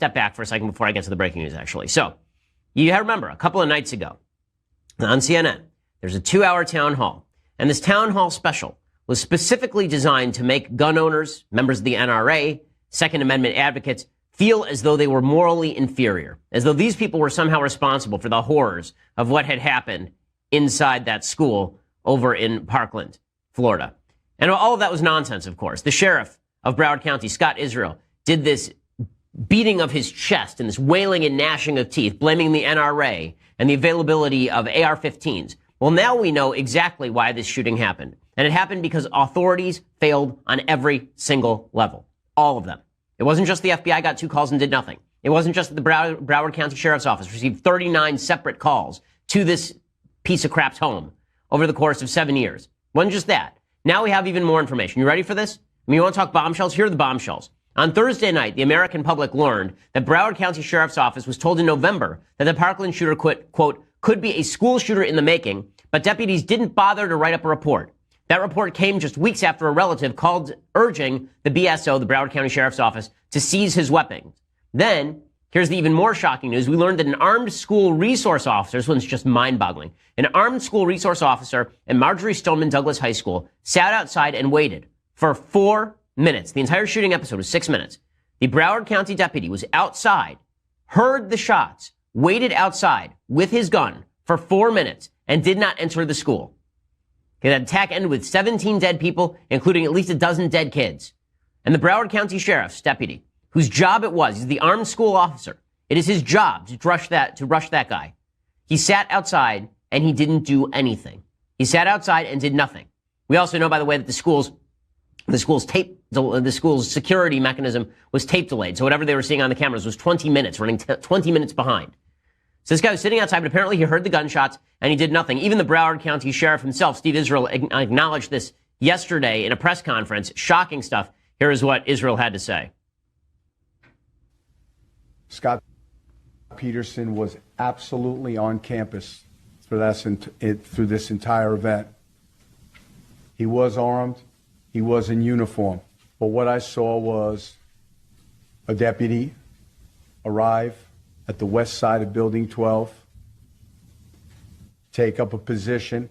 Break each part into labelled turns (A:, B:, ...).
A: step back for a second before I get to the breaking news, actually. So, you remember, a couple of nights ago, on CNN, there's a 2-hour town hall. And this town hall special was specifically designed to make gun owners, members of the NRA, Second Amendment advocates, feel as though they were morally inferior, as though these people were somehow responsible for the horrors of what had happened inside that school over in Parkland, Florida. And all of that was nonsense, of course. The sheriff of Broward County, Scott Israel, did this beating of his chest and this wailing and gnashing of teeth, blaming the NRA and the availability of AR-15s. Well, now we know exactly why this shooting happened. And it happened because authorities failed on every single level. All of them. It wasn't just the FBI got 2 calls and did nothing. It wasn't just that the Broward County Sheriff's Office received 39 separate calls to this piece of crap's home over the course of 7 years. It wasn't just that. Now we have even more information. You ready for this? I mean, you want to talk bombshells? Here are the bombshells. On Thursday night, the American public learned that Broward County Sheriff's Office was told in November that the Parkland shooter, quote, could be a school shooter in the making, but deputies didn't bother to write up a report. That report came just weeks after a relative called urging the BSO, the Broward County Sheriff's Office, to seize his weapons. Then, here's the even more shocking news. We learned that an armed school resource officer, this one's just mind-boggling, an armed school resource officer at Marjorie Stoneman Douglas High School sat outside and waited for 4 minutes. The entire shooting episode was 6 minutes. The Broward County deputy was outside, heard the shots, waited outside with his gun for 4 minutes, and did not enter the school. That attack ended with 17 dead people, including at least a dozen dead kids. And the Broward County Sheriff's deputy, whose job it was, he's the armed school officer. It is his job to rush that guy. He sat outside and he didn't do anything. He sat outside and did nothing. We also know, by the way, that the school's security mechanism was tape delayed. So whatever they were seeing on the cameras was 20 minutes, running 20 minutes behind. So this guy was sitting outside, but apparently he heard the gunshots and he did nothing. Even the Broward County Sheriff himself, Steve Israel, acknowledged this yesterday in a press conference. Shocking stuff. Here is what Israel had to say.
B: Scott Peterson was absolutely on campus through this entire event. He was armed. He was in uniform. But what I saw was a deputy arrive at the west side of Building 12, take up a position,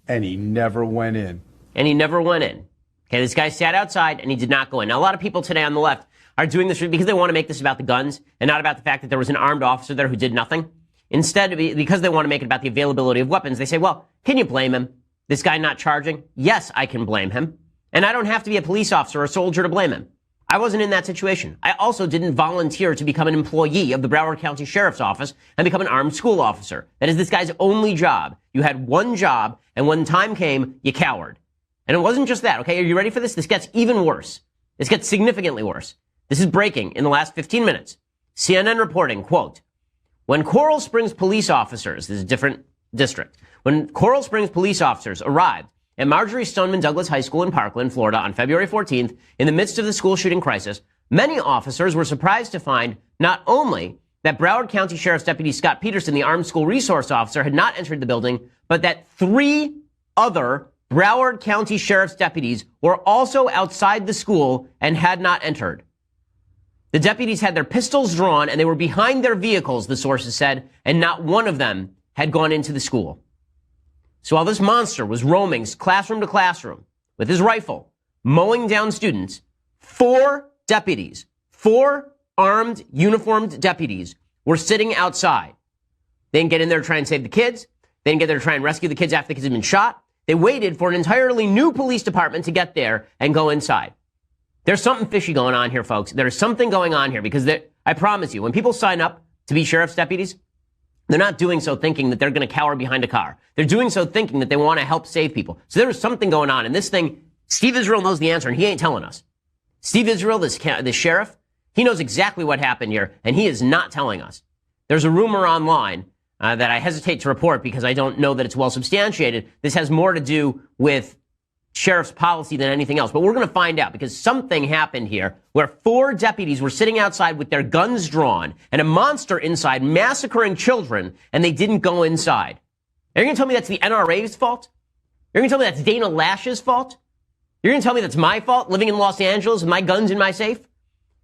B: and he never went in.
A: Okay, this guy sat outside and he did not go in. Now, a lot of people today on the left are doing this because they want to make this about the guns and not about the fact that there was an armed officer there who did nothing. Instead, because they want to make it about the availability of weapons, they say, well, can you blame him? This guy not charging? Yes, I can blame him. And I don't have to be a police officer or a soldier to blame him. I wasn't in that situation. I also didn't volunteer to become an employee of the Broward County Sheriff's Office and become an armed school officer. That is this guy's only job. You had one job, and when time came, you cowered. And it wasn't just that, okay? Are you ready for this? This gets even worse. This gets significantly worse. This is breaking in the last 15 minutes. CNN reporting, quote, when Coral Springs police officers, this is a different district, when Coral Springs police officers arrived at Marjorie Stoneman Douglas High School in Parkland, Florida on February 14th, in the midst of the school shooting crisis, many officers were surprised to find not only that Broward County Sheriff's Deputy Scott Peterson, the armed school resource officer, had not entered the building, but that 3 other Broward County Sheriff's deputies were also outside the school and had not entered. The deputies had their pistols drawn and they were behind their vehicles, the sources said, and not one of them had gone into the school. So while this monster was roaming classroom to classroom with his rifle, mowing down students, 4 deputies, 4 armed, uniformed deputies were sitting outside. They didn't get in there to try and save the kids. They didn't get there to try and rescue the kids after the kids had been shot. They waited for an entirely new police department to get there and go inside. There's something fishy going on here, folks. There's something going on here because I promise you, when people sign up to be sheriff's deputies, they're not doing so thinking that they're going to cower behind a car. They're doing so thinking that they want to help save people. So there is something going on. And this thing, Steve Israel knows the answer, and he ain't telling us. Steve Israel, this sheriff, he knows exactly what happened here, and he is not telling us. There's a rumor online that I hesitate to report because I don't know that it's well substantiated. This has more to do with sheriff's policy than anything else. But we're going to find out because something happened here where 4 deputies were sitting outside with their guns drawn and a monster inside massacring children, and they didn't go inside. Are you going to tell me that's the NRA's fault? You're going to tell me that's Dana Lash's fault? You're going to tell me that's my fault living in Los Angeles with my guns in my safe?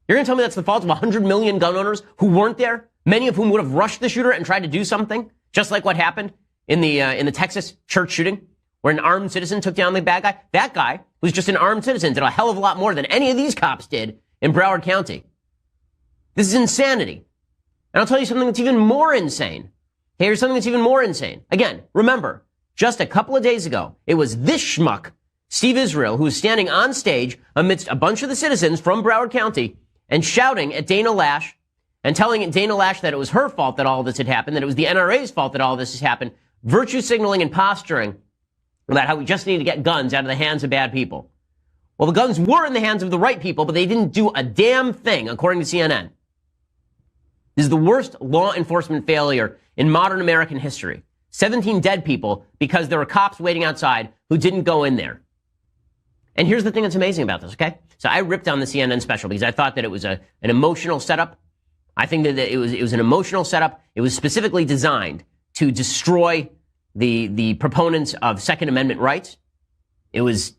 A: You're going to tell me that's the fault of 100 million gun owners who weren't there, many of whom would have rushed the shooter and tried to do something, just like what happened in the Texas church shooting, where an armed citizen took down the bad guy? That guy, who's just an armed citizen, did a hell of a lot more than any of these cops did in Broward County. This is insanity. And I'll tell you something that's even more insane. Here's something that's even more insane. Again, remember, just a couple of days ago, it was this schmuck, Steve Israel, who was standing on stage amidst a bunch of the citizens from Broward County and shouting at Dana Lash and telling Dana Lash that it was her fault that all this had happened, that it was the NRA's fault that all this has happened, virtue signaling and posturing about how we just need to get guns out of the hands of bad people. Well, the guns were in the hands of the right people, but they didn't do a damn thing, according to CNN. This is the worst law enforcement failure in modern American history. 17 dead people because there were cops waiting outside who didn't go in there. And here's the thing that's amazing about this, okay? So I ripped on the CNN special because I thought that it was an emotional setup. I think that it was an emotional setup. It was specifically designed to destroy the proponents of Second Amendment rights. It was,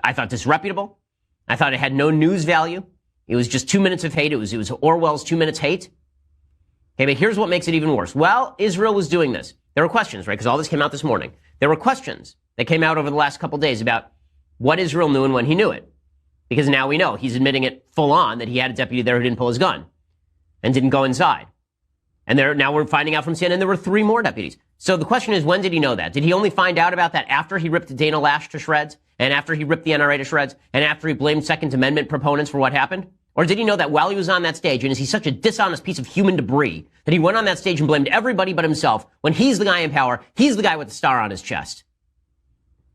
A: I thought, disreputable. I thought it had no news value. It was just 2 minutes of hate. It was Orwell's 2 minutes hate. Okay, but here's what makes it even worse. While Israel was doing this, there were questions, right? Because all this came out this morning. There were questions that came out over the last couple days about what Israel knew and when he knew it. Because now we know he's admitting it full on that he had a deputy there who didn't pull his gun and didn't go inside. And now we're finding out from CNN there were 3 more deputies. So the question is, when did he know that? Did he only find out about that after he ripped Dana Lash to shreds and after he ripped the NRA to shreds and after he blamed Second Amendment proponents for what happened? Or did he know that while he was on that stage, and is he such a dishonest piece of human debris that he went on that stage and blamed everybody but himself when he's the guy in power, he's the guy with the star on his chest?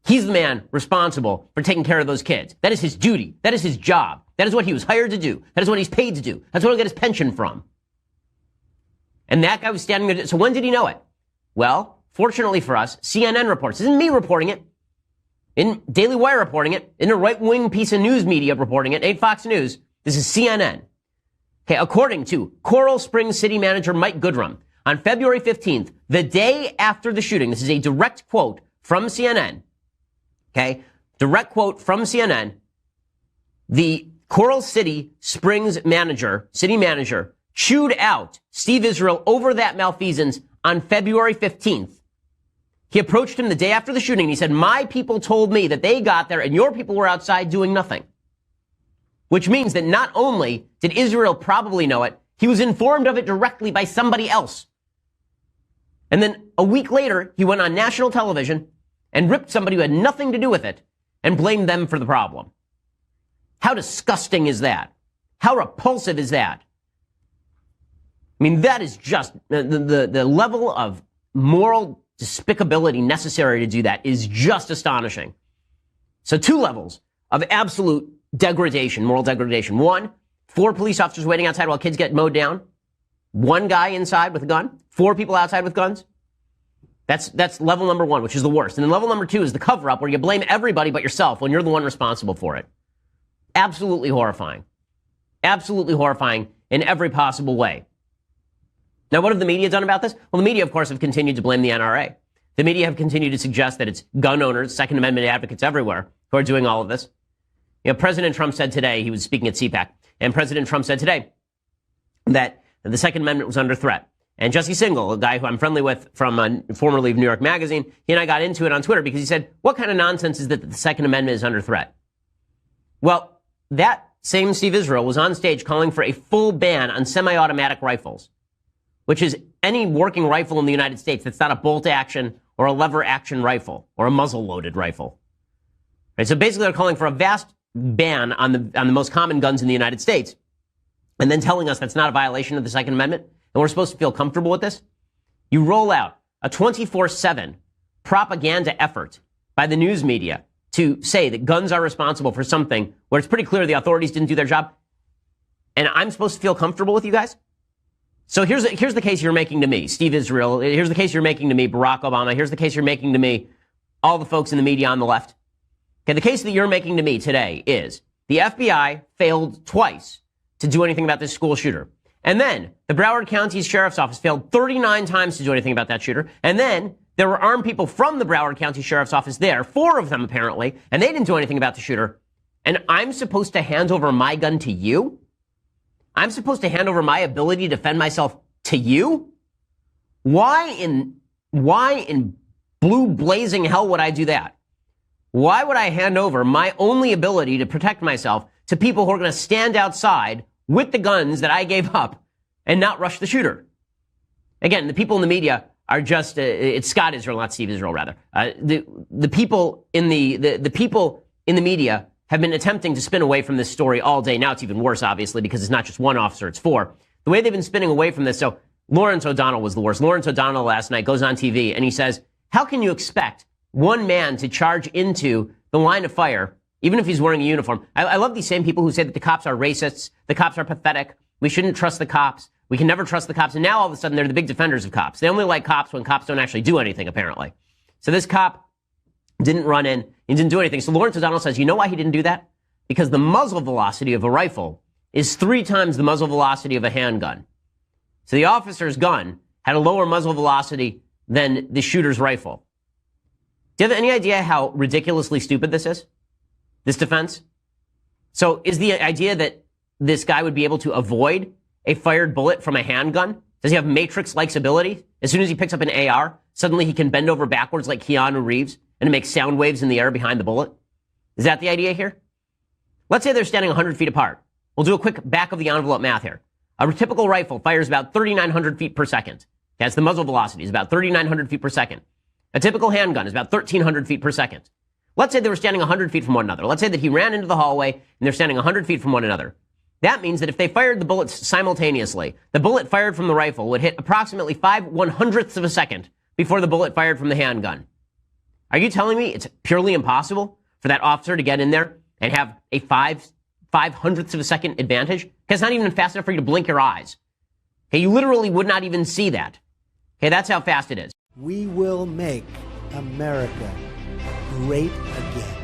A: He's the man responsible for taking care of those kids. That is his duty. That is his job. That is what he was hired to do. That is what he's paid to do. That's what he'll get his pension from. And that guy was standing there. So when did he know it? Well, fortunately for us, CNN reports. This isn't me reporting it. In Daily Wire reporting it. In a right-wing piece of news media reporting it. Ain't Fox News. This is CNN. Okay, according to Coral Springs City Manager Mike Goodrum, on February 15th, the day after the shooting, this is a direct quote from CNN. Okay, direct quote from CNN. The Coral City Springs city manager, chewed out Steve Israel over that malfeasance on February 15th. He approached him the day after the shooting and he said, "My people told me that they got there and your people were outside doing nothing." Which means that not only did Israel probably know it, he was informed of it directly by somebody else. And then a week later, he went on national television and ripped somebody who had nothing to do with it and blamed them for the problem. How disgusting is that? How repulsive is that? I mean, that is just the level of moral despicability necessary to do that is just astonishing. So 2 levels of absolute degradation, moral degradation. 1, 4 police officers waiting outside while kids get mowed down. 1 guy inside with a gun. 4 people outside with guns. That's level number 1, which is the worst. And then level number 2 is the cover-up, where you blame everybody but yourself when you're the one responsible for it. Absolutely horrifying. Absolutely horrifying in every possible way. Now, what have the media done about this? Well, the media, of course, have continued to blame the NRA. The media have continued to suggest that it's gun owners, Second Amendment advocates everywhere who are doing all of this. You know, President Trump said today, he was speaking at CPAC, and President Trump said today that the Second Amendment was under threat. And Jesse Singal, a guy who I'm friendly with from formerly of New York Magazine, he and I got into it on Twitter because he said, what kind of nonsense is that the Second Amendment is under threat? Well, that same Steve Israel was on stage calling for a full ban on semi-automatic rifles, which is any working rifle in the United States that's not a bolt-action or a lever-action rifle or a muzzle-loaded rifle. Right, so basically they're calling for a vast ban on the most common guns in the United States, and then telling us that's not a violation of the Second Amendment, and we're supposed to feel comfortable with this. You roll out a 24/7 propaganda effort by the news media to say that guns are responsible for something where it's pretty clear the authorities didn't do their job, and I'm supposed to feel comfortable with you guys? So here's the case you're making to me, Steve Israel. Here's the case you're making to me, Barack Obama. Here's the case you're making to me, all the folks in the media on the left. Okay, the case that you're making to me today is the FBI failed twice to do anything about this school shooter. And then the Broward County Sheriff's Office failed 39 times to do anything about that shooter. And then there were armed people from the Broward County Sheriff's Office there, 4 of them apparently, and they didn't do anything about the shooter. And I'm supposed to hand over my gun to you? I'm supposed to hand over my ability to defend myself to you? Why in blue blazing hell would I do that? Why would I hand over my only ability to protect myself to people who are going to stand outside with the guns that I gave up and not rush the shooter? Again, the people in the media are just, it's Scott Israel, not Steve Israel, rather. The people in the people in the media have been attempting to spin away from this story all day. Now it's even worse, obviously, because it's not just one officer, it's four. The way they've been spinning away from this, so Lawrence O'Donnell was the worst. Lawrence O'Donnell last night goes on TV and he says, how can you expect one man to charge into the line of fire, even if he's wearing a uniform? I love these same people who say that the cops are racists, the cops are pathetic, we shouldn't trust the cops, we can never trust the cops, and now all of a sudden they're the big defenders of cops. They only like cops when cops don't actually do anything, apparently. So this cop didn't run in, he didn't do anything. So Lawrence O'Donnell says, you know why he didn't do that? Because the muzzle velocity of a rifle is 3 times the muzzle velocity of a handgun. So the officer's gun had a lower muzzle velocity than the shooter's rifle. Do you have any idea how ridiculously stupid this is? This defense? So is the idea that this guy would be able to avoid a fired bullet from a handgun? Does he have Matrix-like ability? As soon as he picks up an AR, suddenly he can bend over backwards like Keanu Reeves and make sound waves in the air behind the bullet? Is that the idea here? Let's say they're standing 100 feet apart. We'll do a quick back-of-the-envelope math here. A typical rifle fires about 3,900 feet per second. That's the muzzle velocity, is about 3,900 feet per second. A typical handgun is about 1,300 feet per second. Let's say they were standing 100 feet from one another. Let's say that he ran into the hallway and they're standing 100 feet from one another. That means that if they fired the bullets simultaneously, the bullet fired from the rifle would hit approximately 5/100ths of a second before the bullet fired from the handgun. Are you telling me it's purely impossible for that officer to get in there and have a 5/100ths of a second advantage? Because it's not even fast enough for you to blink your eyes. Okay, you literally would not even see that. Okay, that's how fast it is.
C: We will make America great again.